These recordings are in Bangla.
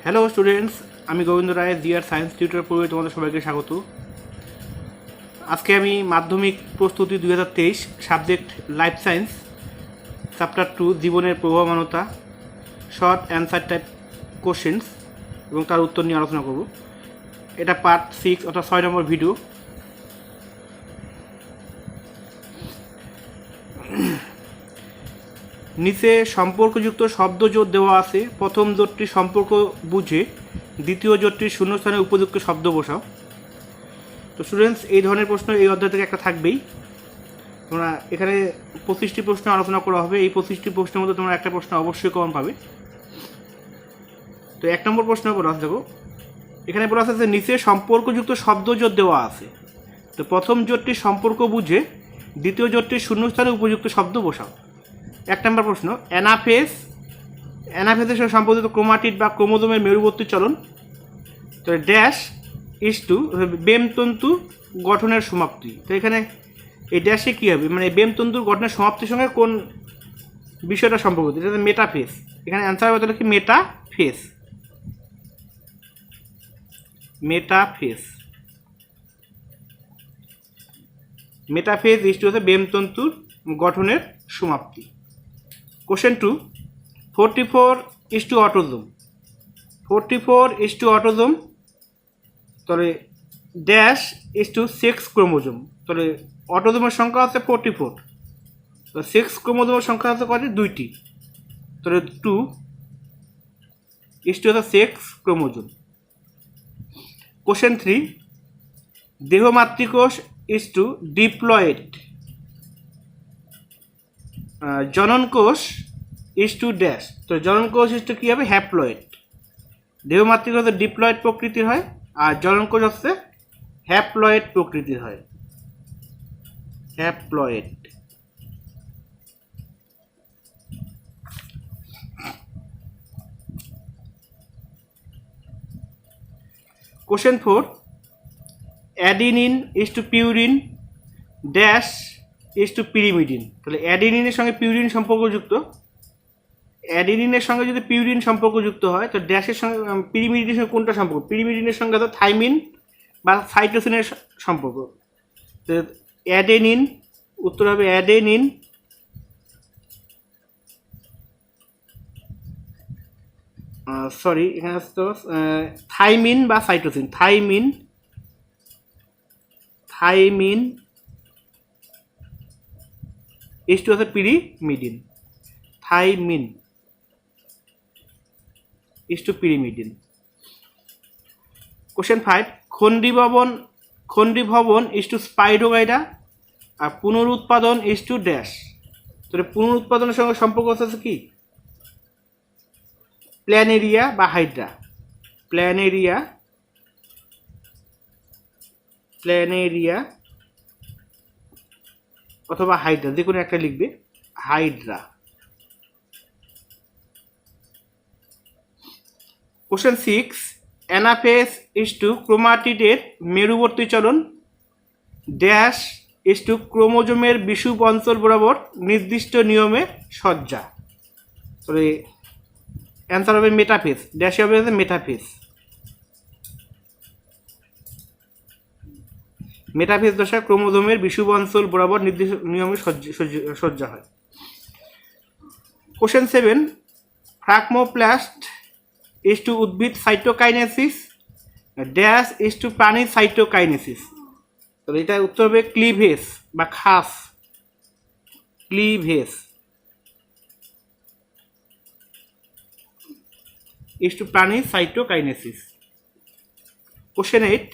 হ্যালো স্টুডেন্টস, আমি গোবিন্দ রায় দিয়ার সায়েন্স টিউটর পূর্বে তোমাদের সবাইকে স্বাগত। আজকে আমি মাধ্যমিক প্রস্তুতি 2023 সাবজেক্ট লাইফ সায়েন্স চ্যাপ্টার 2 জীবনের প্রবহমানতা শর্ট অ্যান্সার টাইপ কোশ্চেন্স এবং তার উত্তর নিয়ে আলোচনা করব। এটা পার্ট 6 অর্থাৎ 6 নম্বর ভিডিও। নিচে সম্পর্কযুক্ত শব্দ জোট দেওয়া আছে। প্রথম জোটটি সম্পর্ক বুঝে দ্বিতীয় জোটটির শূন্যস্থানে উপযুক্ত শব্দ বসাও। তো স্টুডেন্টস, এই ধরনের প্রশ্ন এই অধ্যায় থেকে একটা থাকবেই। তোমরা এখানে 25টি প্রশ্ন আলোচনা করা হবে। এই 25টি প্রশ্নের মধ্যে তোমরা একটা প্রশ্ন অবশ্যই কমন পাবে। তো 1 নম্বর প্রশ্ন বলা আছে, দেখো এখানে বলা আছে যে নিচে সম্পর্কযুক্ত শব্দ জোট দেওয়া আছে। তো প্রথম জোটটির সম্পর্ক বুঝে দ্বিতীয় জোটটির শূন্যস্থানে উপযুক্ত শব্দ বসাও। 1 নম্বর প্রশ্ন, অ্যানাফেজের সাথে সম্পর্কিত ক্রোমাটিড বা ক্রোমোজোমের মেরুবর্তী চলন। তো ড্যাশ ইস টু বেমতন্তু গঠনের সমাপ্তি। তো এখানে এই ড্যাশে কী হবে, মানে বেমতন্তুর গঠনের সমাপ্তির সঙ্গে কোন বিষয়টা সম্পর্কিত? এটা মেটাফেজ। এখানে অ্যান্সার হবে তাহলে কি মেটাফেজ। মেটাফেজ ইস টু হচ্ছে বেমতন্তুর গঠনের সমাপ্তি। Question 2, 44 is to autosome. 44 is to autosome, তাহলে dash is to sex chromosome. তাহলে অটোজোমের সংখ্যা হচ্ছে 44, তো সেক্স ক্রোমোজোমের সংখ্যা হচ্ছে কয়টি? 2টি। তাহলে 2 is to হচ্ছে সেক্স ক্রোমোজোম। কোশ্চেন 3, দেহ মাতৃকোষ is to diploid. জননকোষ is to dash. তো জননকোষ ইস টু কী হবে? হ্যাপ্লয়েড। দেহ মাতৃকোষ হচ্ছে ডিপ্লয়েড প্রকৃতির হয়, আর জননকোষ হচ্ছে হ্যাপ্লয়েড প্রকৃতির হয়। Haploid. Question 4, adenine is to purine dash is to pyrimidine. তাহলে অ্যাডিনিনের সঙ্গে পিউরিন সম্পর্কযুক্ত। অ্যাডিনিনের সঙ্গে যদি পিউরিন সম্পর্কযুক্ত হয়, তো ড্যাশের সঙ্গে পিরিমিডিনের সঙ্গে কোনটা সম্পর্ক? পিরিমিডিনের সঙ্গে হয়তো থাইমিন বা সাইটোসিনের সম্পর্ক। তো অ্যাডেনিন, উত্তর হবে অ্যাডেনিন। সরি, এখানে আসতে থাইমিন বা সাইটোসিন। থাইমিন ইস টু হচ্ছে pyrimidine. Thymine is to pyrimidine. Question 5, খন্ডিভবন is to স্পাইরোগাইডা, R পুনরুৎপাদন is to dash. তাহলে পুনরুৎপাদনের সঙ্গে সম্পর্ক আছে কি? প্ল্যানেরিয়া বা হাইড্রা। প্ল্যানেরিয়া অথবা হাইড্রা, যে কোনো একটা লিখবে, Hydra. Question 6, anaphase is to ক্রোমাটিডের মেরুবর্তী চলন ড্যাশ ইস টু ক্রোমোজোমের বিষুব অঞ্চল বরাবর নির্দিষ্ট নিয়মে সজ্জা। তবে অ্যান্সার হবে মেটাফেজ। ড্যাশ হবে মেটাফেজ। মেটাফেজ দশায় ক্রোমোজোমের বিষুব অঞ্চল বরাবর নির্দিষ্ট নিয়মে সজ্জা হয়। কোশ্চেন 7, ফ্রাগমোপ্লাস্ট ইস টু উদ্ভিদ সাইটোকাইনেসিস ড্যাশ ইস টু প্রাণী সাইটোকাইনেসিস। তো এটা উত্তর হবে ক্লিভেজ বা খাস। ক্লিভেজ ইস টু প্রাণী cytokinesis. Question 8,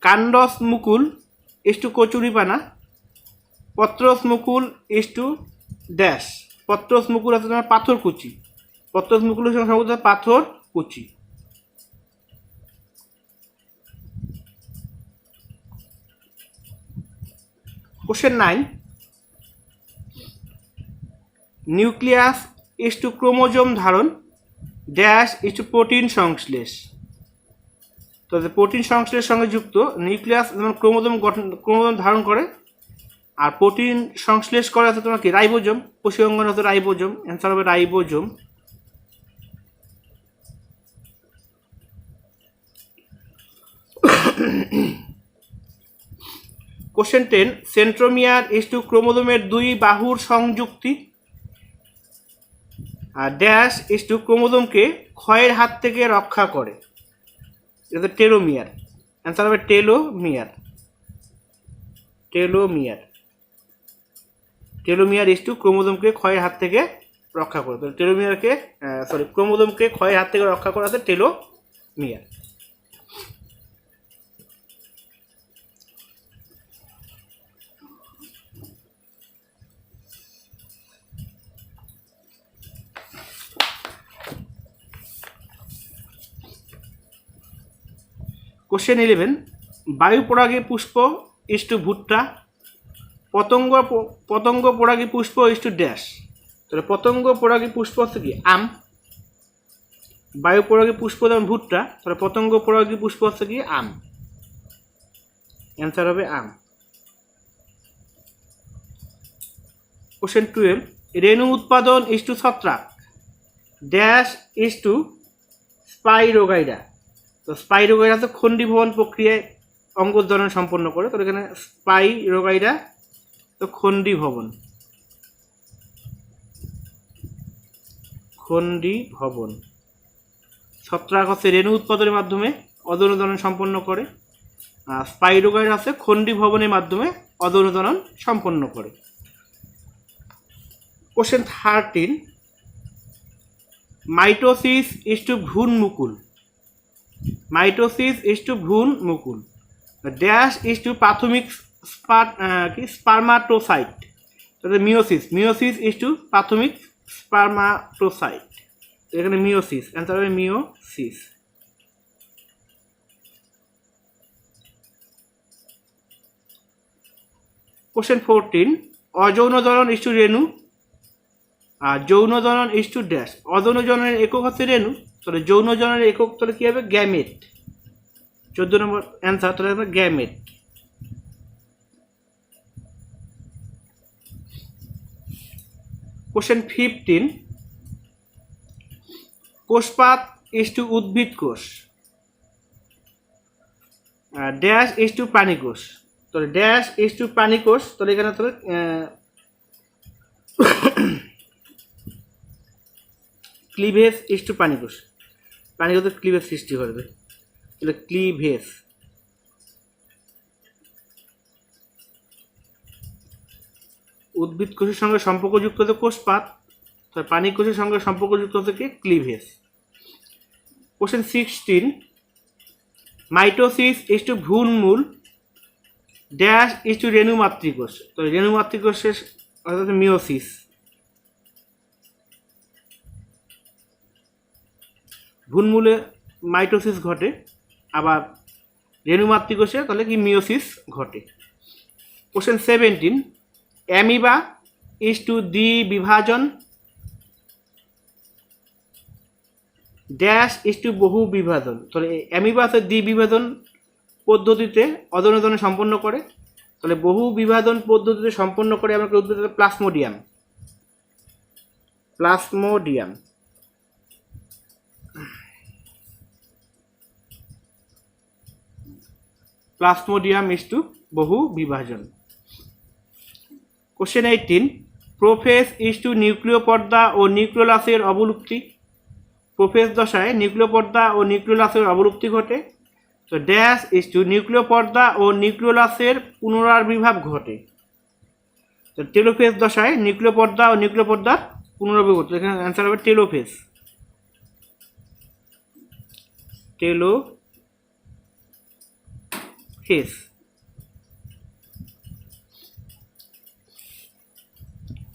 কান্ডস Mukul is to কচুরিপানা, পত্রস মুকুল ইস টু ড্যাশ। পত্রস মুকুল আছে তোমার পাথরকুচি। পত্রস মুকুলের সঙ্গে সম্পর্ক পাথরকুচি। Question 9, nucleus is to chromosome ধারণ ড্যাশ ইস টু প্রোটিন সংশ্লেষ। তো প্রোটিন সংশ্লেষের সঙ্গে যুক্ত নিউক্লিয়াস যেমন ক্রোমোজোম ধারণ করে, আর প্রোটিন সংশ্লেষ করে আছে তোমার কি? রাইবোজোম। কোষীয় অঙ্গন হচ্ছে রাইবোজোম। অ্যান্সার হবে ribosome. Question 10, centromere is to ক্রোমোজোমের দুই বাহুর সংযুক্তি, আর ড্যাশ ইজ টু ক্রোমোজোমকে ক্ষয়ের হাত থেকে রক্ষা করে। এটা টেলোমিয়ার, অ্যান্সার হবে telomere. Telomere, telomere is to ক্রোমোজোমকে ক্ষয়ের হাত থেকে রক্ষা করে। তো টেলোমিয়ারকে ক্রোমোজোমকে ক্ষয়ের হাত থেকে রক্ষা করা আছে টেলোমিয়ার। কোশ্চেন 11, বায়ু পরাগী পুষ্প ইজ টু ভুট্টা, পতঙ্গ পরাগী পুষ্প ইজ টু ড্যাশ। তাহলে পতঙ্গ পরাগী পুষ্প হচ্ছে কি আম, বায়ু পরাগী পুষ্প যেমন ভুট্টা, তাহলে পতঙ্গ পরাগী পুষ্প হচ্ছে কি আম, অ্যান্সার হবে আম। কোশ্চেন 12, রেণু উৎপাদন ইজ টু ছত্রাক, ড্যাশ ইজ টু স্পাইরোগাইরা। তো স্পাইরোগাইরা তো খণ্ডীভবন প্রক্রিয়ায় অঙ্গোৎগমন সম্পন্ন করে, তো এখানে স্পাইরোগাইরা তো খণ্ডীভবন, খণ্ডীভবন। ছত্রাক হচ্ছে রেণু উৎপাদনের মাধ্যমে অদনোদনন সম্পন্ন করে, আর স্পাইরোগাইরা হচ্ছে খণ্ডীভবনের মাধ্যমে অদনোদনন সম্পন্ন করে। কোশ্চেন 13, মাইটোসিস ইজ টু ভ্রূণ মুকুল, মাইটোসিস ইজ টু ভ্রূণ মুকুল, ড্যাশ ইজ টু প্রাথমিক স্পার্মাটোসাইট। তাহলে মিওসিস, মিওসিস ইজ টু প্রাথমিক স্পার্মাটোসাইট, এখানে মিওসিস, অ্যান্সার হবে মিওসিস। কোশ্চেন 14, অযৌন জনন ইজ টু রেণু, আর যৌন জনন ইজ টু ড্যাশ। অযৌন জননের একক হচ্ছে রেণু, তাহলে যৌন জননের একক তাহলে কী হবে গ্যামেট, 14 নম্বর অ্যান্সার, তাহলে হবে গ্যামেট। কোশ্চেন 15, কোষপাত ইজ টু উদ্ভিদ কোষ, ড্যাশ ইজ টু প্রাণী কোষ। তাহলে ড্যাশ ইজ টু প্রাণী কোষ, তাহলে এখানে তাহলে ক্লিভেজ ইজ টু প্রাণী কোষ, প্রাণী কোষে ক্লিভেজ সৃষ্টি করবে, তাহলে ক্লিভেজ। উদ্ভিদ কোষের সঙ্গে সম্পর্কযুক্ত হচ্ছে কোষপাত, তাহলে প্রাণী কোষের সঙ্গে সম্পর্কযুক্ত হচ্ছে কি cleavage. Question 16, mitosis is to ভ্রূণমূল, ড্যাশ ইজ টু রেণু মাতৃকোষ। তো রেণু মাতৃকোষের অর্থাৎ মিওসিস। ভ্রূণমূলে মাইটোসিস ঘটে, আবার রেণু মাতৃকোষে তাহলে কি মিওসিস ঘটে। কোশ্চেন 17, অ্যামিবা ইজ টু দ্বিবিভাজন, ড্যাশ ইজ টু বহু বিভাজন। তাহলে অ্যামিবা হচ্ছে দ্বিবিভাজন পদ্ধতিতে অদনোদন সম্পন্ন করে, তাহলে বহু বিভাজন পদ্ধতিতে সম্পন্ন করে আমাকে উদ্ভিদ plasmodium, plasmodium. Plasmodium is to বহু বিভাজন। কোশ্চেন 18, প্রোফেজ ইজ টু নিউক্লিয় পর্দা ও নিউক্লিওলাসের অবলুপ্তি, প্রোফেজ দশায় নিউক্লিয় পর্দা ও নিউক্লিওলাসের অবলুপ্তি ঘটে, তো ড্যাশ ইজ টু নিউক্লিয় পর্দা ও নিউক্লিওলাসের পুনরাবির্ভাব ঘটে। তো টেলোফেজ দশায় নিউক্লিয় পর্দা ও নিউক্লিয় পর্দার পুনরাবির্ভাব ঘটে, এখানে অ্যান্সার হবে টেলোফেজ, টেলোফেজ।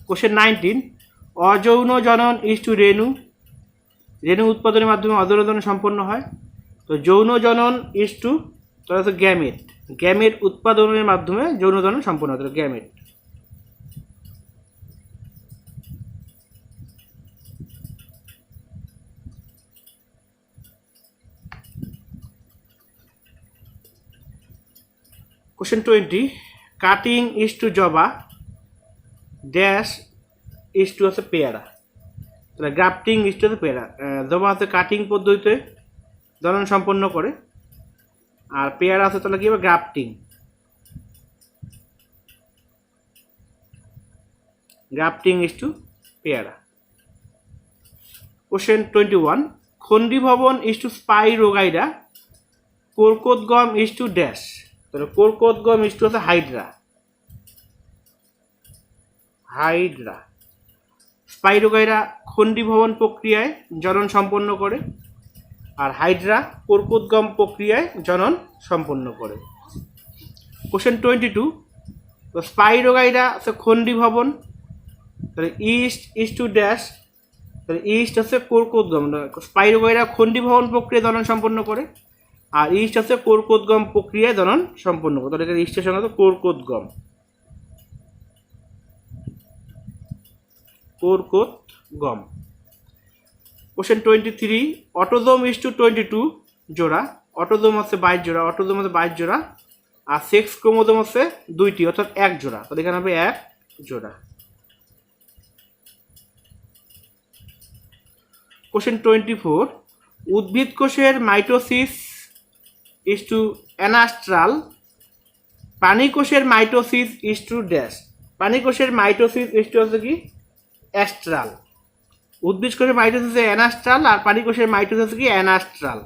কোশ্চেন 19, অযৌন জনন ইজ টু রেণু, রেণু উৎপাদনের মাধ্যমে অদনোদন সম্পন্ন হয়, তো যৌন জনন ইজ টু তাহলে হচ্ছে গ্যামেট, গ্যামেট উৎপাদনের মাধ্যমে যৌন জনন সম্পন্ন হয়, gamete. Question 20, cutting is to জবা, ড্যাশ ইজ টু হচ্ছে পেয়ারা, তাহলে গ্রাফটিং ইজ টু হচ্ছে পেয়ারা। জবা হচ্ছে কাটিং পদ্ধতিতে জনন সম্পন্ন করে, আর পেয়ারা আছে তাহলে কি হবে গ্রাফটিং। গ্রাফটিং ইজ টু পেয়ারা। কোশ্চেন 21, খন্ডীভবন ইজ টু স্পাইরোগাইরা, কোরকোদ্গম ইজ টু ড্যাশ। তাহলে কোরকোদ্গম ইজ টু হচ্ছে হাইড্রা। হাইড্রা। স্পাইরোগাইরা খন্ডীভবন প্রক্রিয়ায় জনন সম্পন্ন করে, আর হাইড্রা কোরকোদ্গম প্রক্রিয়ায় জনন সম্পন্ন করে। কোশ্চেন 22, তো স্পাইরোগাইরা হচ্ছে খন্ডীভবন, তাহলে ইস্ট ইজ টু ড্যাশ। তাহলে ইস্ট হচ্ছে কোরকোদ্গম। স্পাইরোগাইরা খন্ডীভবন প্রক্রিয়া জনন সম্পন্ন করে, আর ইস্ট হচ্ছে কোরকোদ্গম প্রক্রিয়ায় জনন সম্পন্ন করে। তাহলে এখানে ইস্টের সঙ্গে কোরকোদ্গম। কোরকোদ্গম। কোশ্চেন 23, অটোজোম ইজ টু 22 জোড়া। অটোজোম হচ্ছে 22 জোড়া। অটোজোম হচ্ছে 22 জোড়া, আর সেক্স ক্রোমোজোম হচ্ছে 2টি, অর্থাৎ 1 জোড়া। তাহলে এখানে হবে 1 জোড়া। কোশ্চেন 24, উদ্ভিদ কোষের মাইটোসিস ইজ টু অ্যানাস্ট্রাল, প্রাণী কোষের মাইটোসিস ইজ টু ড্যাশ। প্রাণী কোষের মাইটোসিস ইজ টু হচ্ছে কি অ্যাস্ট্রাল। উদ্ভিদ কোষের মাইটোসিস অ্যানাস্ট্রাল, আর প্রাণী কোষের মাইটোসিস হচ্ছে কি অ্যানাস্ট্রাল,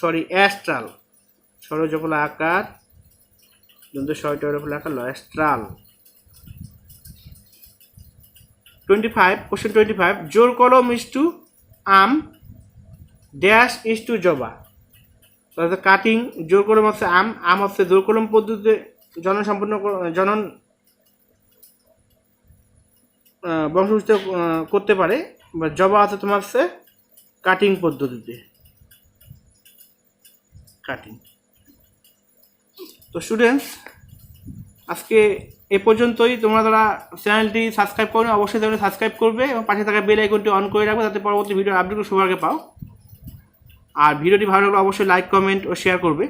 সরি অ্যাস্ট্রাল। সরজফলা আকার দন্ত সরজফলা আকার অ্যাস্ট্রাল। 25, কোশ্চেন 25, জোর কলম ইজ টু আম, ড্যাশ ইজ টু জবা। তাহলে কাটিং, জোর কলম হচ্ছে আম। আম হচ্ছে জোর কলম পদ্ধতিতে জনন সম্পন্ন জনন বংশবিস্তার করতে পারে, বা জবা আছে তোমার হচ্ছে কাটিং পদ্ধতিতে। কাটিং। তো স্টুডেন্টস, আজকে এ পর্যন্তই। তোমরা যারা চ্যানেলটি সাবস্ক্রাইব করো অবশ্যই চ্যানেলটি সাবস্ক্রাইব করবে এবং পাশে থাকা বেল আইকনটি অন করে রাখবে, যাতে পরবর্তী ভিডিও আপডেটগুলো সবার আগে পাও। আর ভিডিওটি ভালো লাগলে অবশ্যই লাইক, কমেন্ট ও শেয়ার করবে।